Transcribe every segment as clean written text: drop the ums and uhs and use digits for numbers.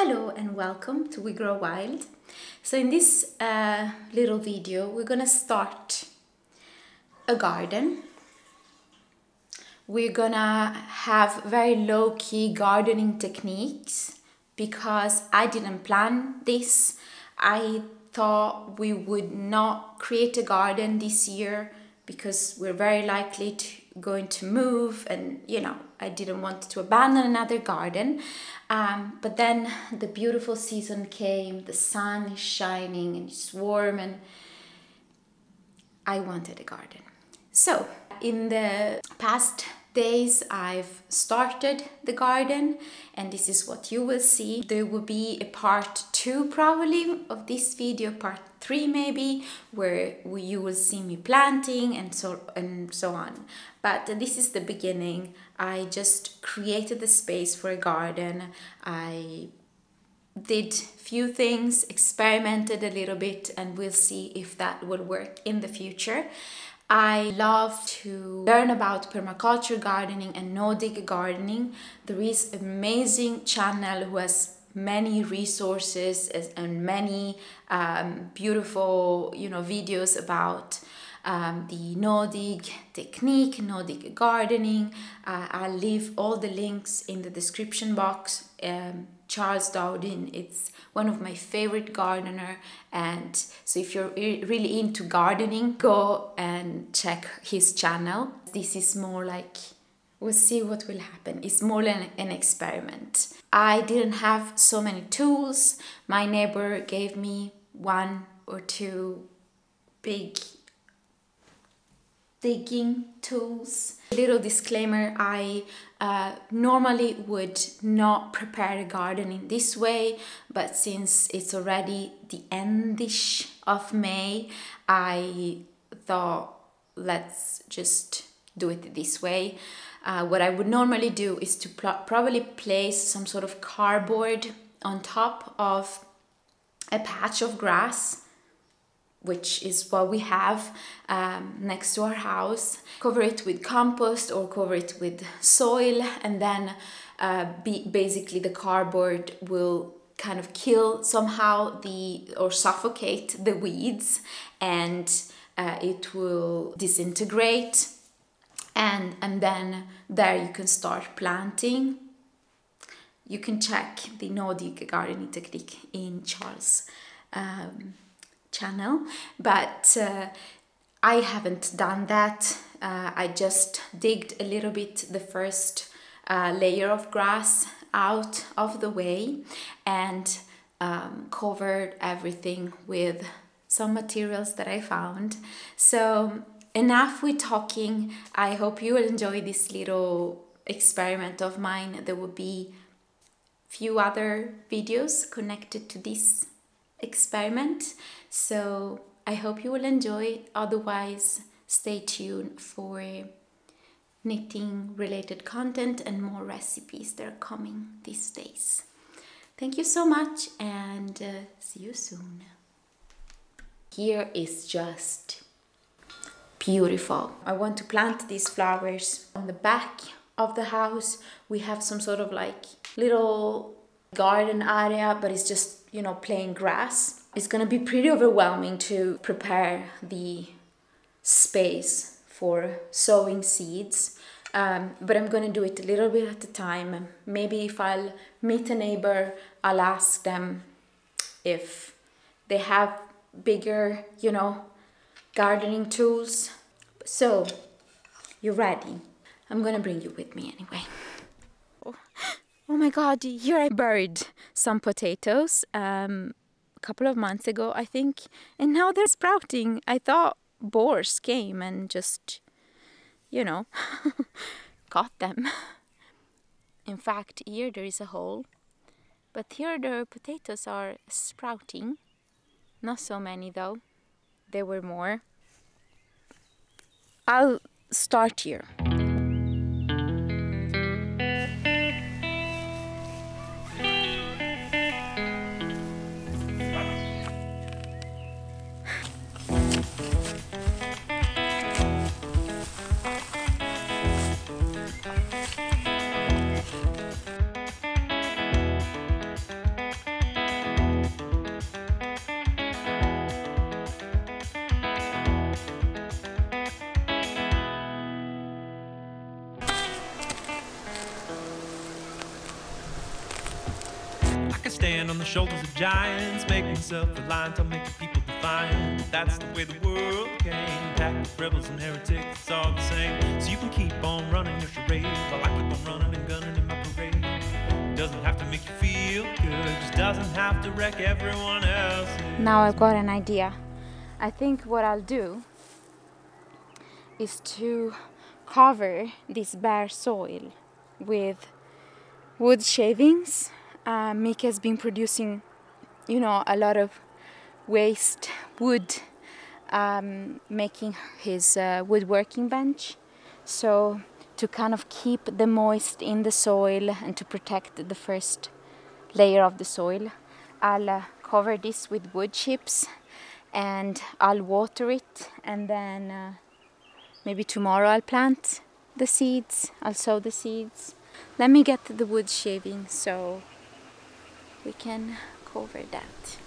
Hello and welcome to We Grow Wild. So in this little video we're gonna start a garden. We're gonna have very low-key gardening techniques because I didn't plan this. I thought we would not create a garden this year because we're very likely going to move, and I didn't want to abandon another garden. But then the beautiful season came, the sun is shining and it's warm, and I wanted a garden. So in the past days I've started the garden, and this is what you will see. There will be a part 2 probably of this video, part 3 maybe, where you will see me planting and so on. But this is the beginning. I just created the space for a garden. I did few things, experimented a little bit, and we'll see if that will work in the future. I love to learn about permaculture gardening and no-dig gardening. There is an amazing channel who has many resources and many beautiful videos about the no-dig technique, no-dig gardening. I'll leave all the links in the description box. Charles Dowdin, it's one of my favorite gardener, and so if you're really into gardening, go and check his channel. This is more like, we'll see what will happen. It's more than an experiment. I didn't have so many tools. My neighbor gave me 1 or 2 big digging tools. A little disclaimer, I normally would not prepare a garden in this way, but since it's already the endish of May, I thought let's just do it this way. What I would normally do is to probably place some sort of cardboard on top of a patch of grass, which is what we have next to our house. Cover it with compost or cover it with soil, and then basically the cardboard will kind of kill somehow or suffocate the weeds, and it will disintegrate, and then there you can start planting. You can check the no-dig gardening technique in Charles' channel, but I haven't done that. I just digged a little bit the first layer of grass out of the way and covered everything with some materials that I found. So enough with talking. I hope you will enjoy this little experiment of mine. There will be few other videos connected to this experiment, so I hope you will enjoy it. Otherwise, stay tuned for knitting related content and more recipes that are coming these days. Thank you so much, and see you soon. Here is just beautiful. I want to plant these flowers on the back of the house. We have some sort of like little garden area, but it's just plain grass. It's gonna be pretty overwhelming to prepare the space for sowing seeds, but I'm gonna do it a little bit at a time. Maybe if I'll meet a neighbor, I'll ask them if they have bigger gardening tools. So you ready? I'm gonna bring you with me anyway. Oh my god, here I buried some potatoes a couple of months ago, I think, and now they're sprouting. I thought boars came and just, caught them. In fact, here there is a hole, but here the potatoes are sprouting. Not so many though. There were more. I'll start here. I can stand on the shoulders of giants, make myself reliant on making people defiant. That's the way the world came. Packed with rebels and heretics, it's all the same. So you can keep on running your charade while I keep on running and gunning in my parade. It doesn't have to make you feel good, just doesn't have to wreck everyone else. Now I've got an idea. I think what I'll do is to cover this bare soil with wood shavings. Mick has been producing, you know, a lot of waste wood, making his woodworking bench. So to kind of keep the moist in the soil and to protect the first layer of the soil, I'll cover this with wood chips and I'll water it, and then maybe tomorrow I'll plant the seeds, I'll sow the seeds. Let me get the wood shaving so we can cover that.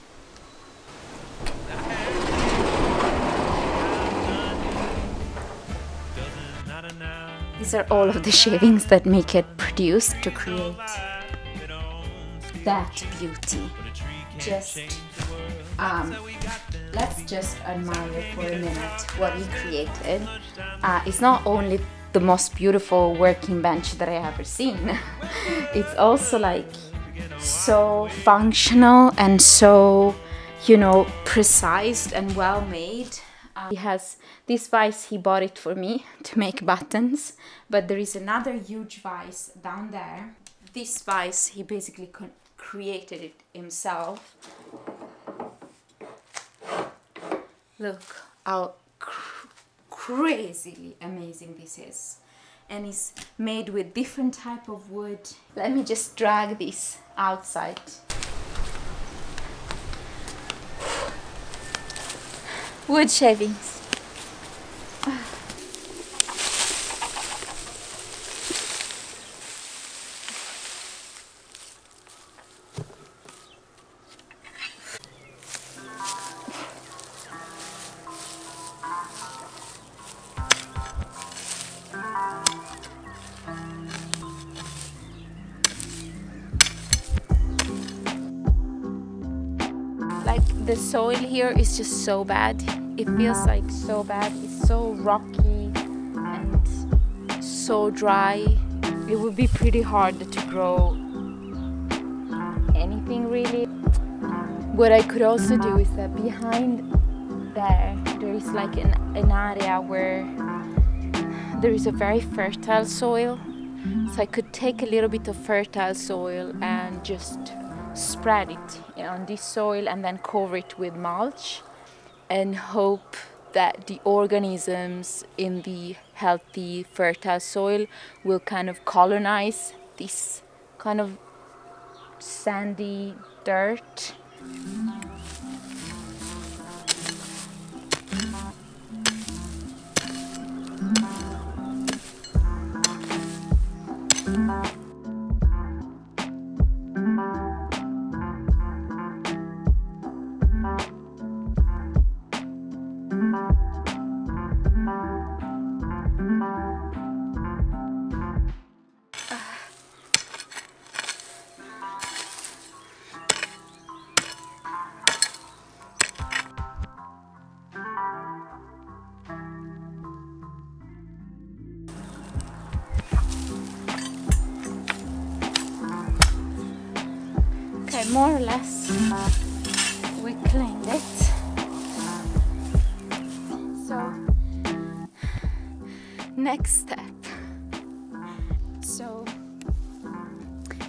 These are all of the shavings that Mick had produced to create that beauty. Just let's just admire for a minute what he created. It's not only the most beautiful working bench that I ever seen, it's also like so functional and so, you know, precise and well made. He has this vise, he bought it for me to make buttons, but there is another huge vise down there. This vise, he basically created it himself. Look how crazily amazing this is. And it's made with different type of wood. Let me just drag this outside. Wood shavings. Like the soil here is just so bad. It feels like so bad. It's so rocky and so dry. It would be pretty hard to grow anything really. What I could also do is that behind there is like an area where there is a very fertile soil. So I could take a little bit of fertile soil and just spread it on this soil and then cover it with mulch and hope that the organisms in the healthy fertile soil will kind of colonize this kind of sandy dirt. Okay, more or less we cleaned it. So next step. So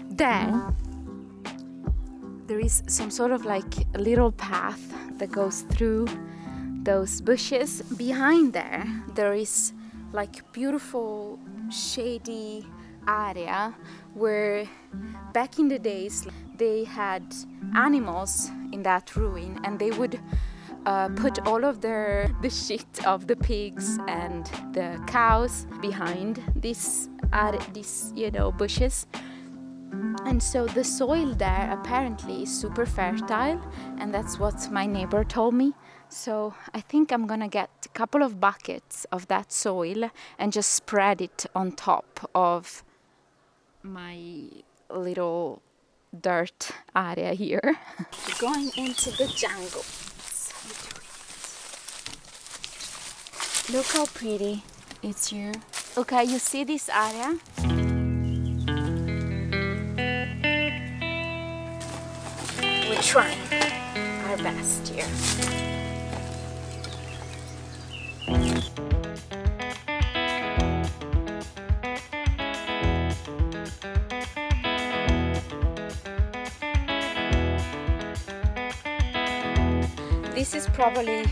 then there is some sort of like a little path that goes through those bushes. Behind there is like beautiful shady area where back in the days they had animals in that ruin, and they would put all of the shit of the pigs and the cows behind these bushes. And so the soil there apparently is super fertile, and that's what my neighbor told me. So I think I'm gonna get a couple of buckets of that soil and just spread it on top of my little dirt area here. We're going into the jungle. Look how pretty it's here. Okay, you see this area? We're trying our best here. This is probably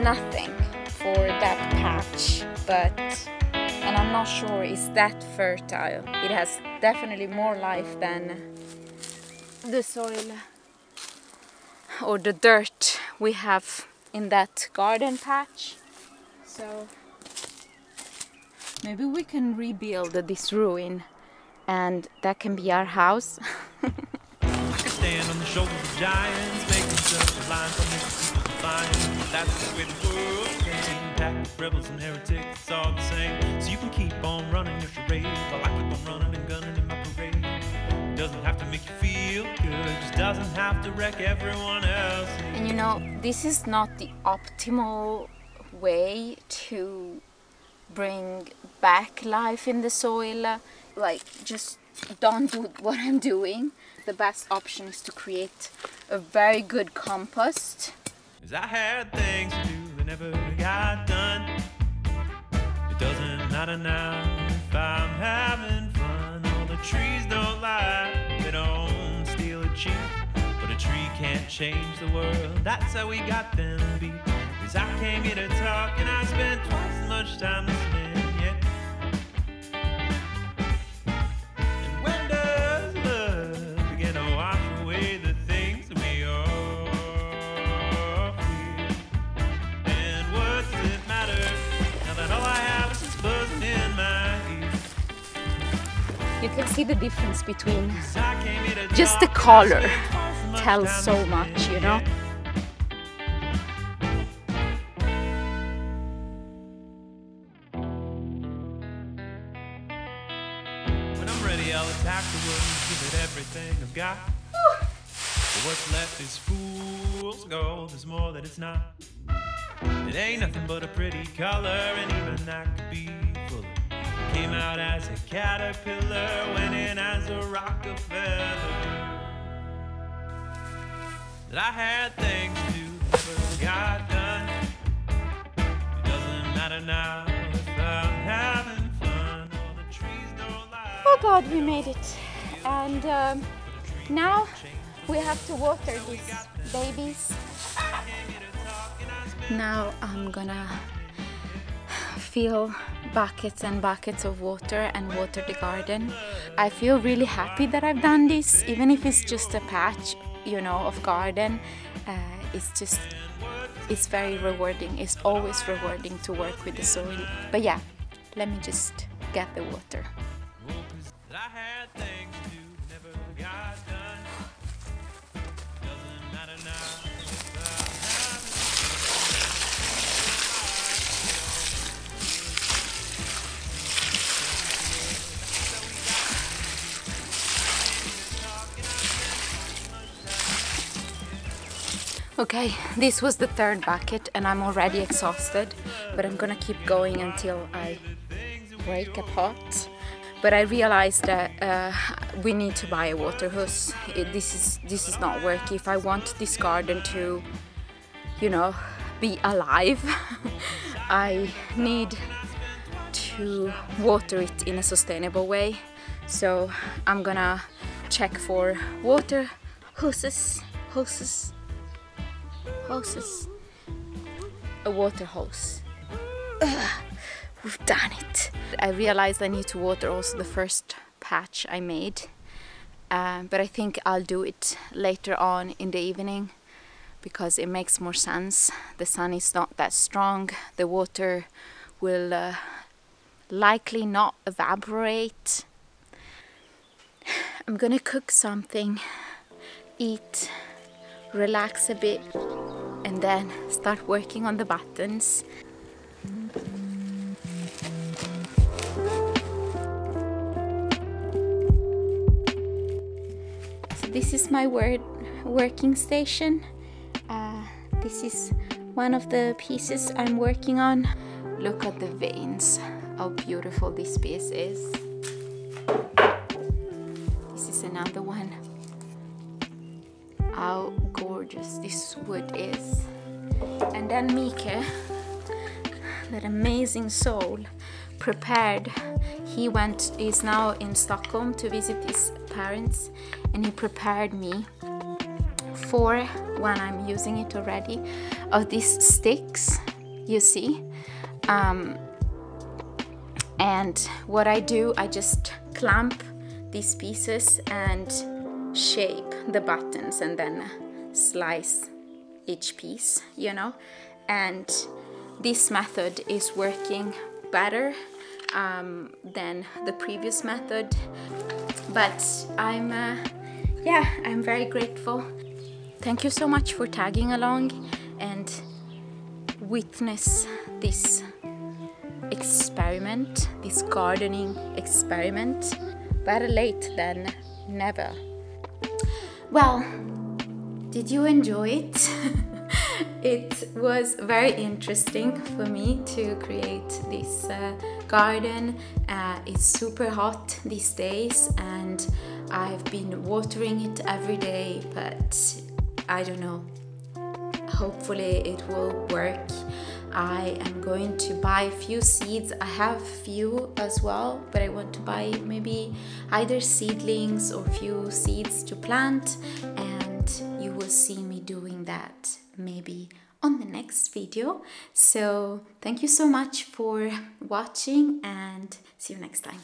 nothing for that patch, and I'm not sure it's that fertile. It has definitely more life than the soil or the dirt we have in that garden patch. So maybe we can rebuild this ruin and that can be our house. Stand on the shoulders of giants, make themselves aligned from the people to find. That's the way the world came. Packed rebels and heretics, it's all the same. So you can keep on running your charade while I keep on running and gunning in my parade. It doesn't have to make you feel good, it just doesn't have to wreck everyone else. And you know, this is not the optimal way to bring back life in the soil. Like, just don't do what I'm doing. The best option is to create a very good compost. 'Cause I had things to do that never got done. It doesn't matter now if I'm having fun. All the trees don't lie, they don't steal it cheap. But a tree can't change the world, that's how we got them beat. 'Cause I came here to talk and I spent twice as much time listening, yeah. And when does love begin to wash away the things that we all fear? And what does it matter now that all I have is just buzzing in my ear? You can see the difference between 'Cause I came here to just the talk and I color spent twice as much tells time so listening, much, you know. yeah. When I'm ready, I'll attack the world and give it everything I've got. But what's left is fool's gold, there's more that it's not. It ain't nothing but a pretty color, and even that could be fuller. Came out as a caterpillar, went in as a Rockefeller. That I had things to do, never got done. It doesn't matter now if I'm having fun. All the trees don't lie. Oh God, we made it. And now we have to water these babies. Now I'm gonna fill buckets and buckets of water and water the garden. I feel really happy that I've done this, even if it's just a patch, you know, of garden. It's very rewarding. It's always rewarding to work with the soil. But yeah, let me just get the water. That I had things to do, never got done. Doesn't matter now if I'm having Okay, this was the third bucket and I'm already exhausted, but I'm gonna keep going until I break a pot. But I realized that we need to buy a water hose. This is not working. If I want this garden to, you know, be alive, I need to water it in a sustainable way. So I'm gonna check for water hoses. A water hose. We've done it. I realized I need to water also the first patch I made, but I think I'll do it later on in the evening because it makes more sense. The sun is not that strong. The water will likely not evaporate. I'm gonna cook something, eat, relax a bit, and then start working on the buttons. this is my working station. This is one of the pieces I'm working on. Look at the veins, how beautiful this piece is. This is another one. How gorgeous this wood is. And then Mike, that amazing soul, prepared. He's now in Stockholm to visit his parents, and he prepared me for, when I'm using it already, of these sticks, you see. And what I do, I just clamp these pieces and shape the buttons and then slice each piece, you know. And this method is working better than the previous method, but I'm very grateful. Thank you so much for tagging along and witness this experiment, this gardening experiment. Better late than never. Well, did you enjoy it? It was very interesting for me to create this garden. It's super hot these days and I've been watering it every day, but I don't know. Hopefully it will work. I am going to buy a few seeds. I have few as well, but I want to buy maybe either seedlings or few seeds to plant, and you will see me doing that maybe on the next video. So thank you so much for watching and see you next time.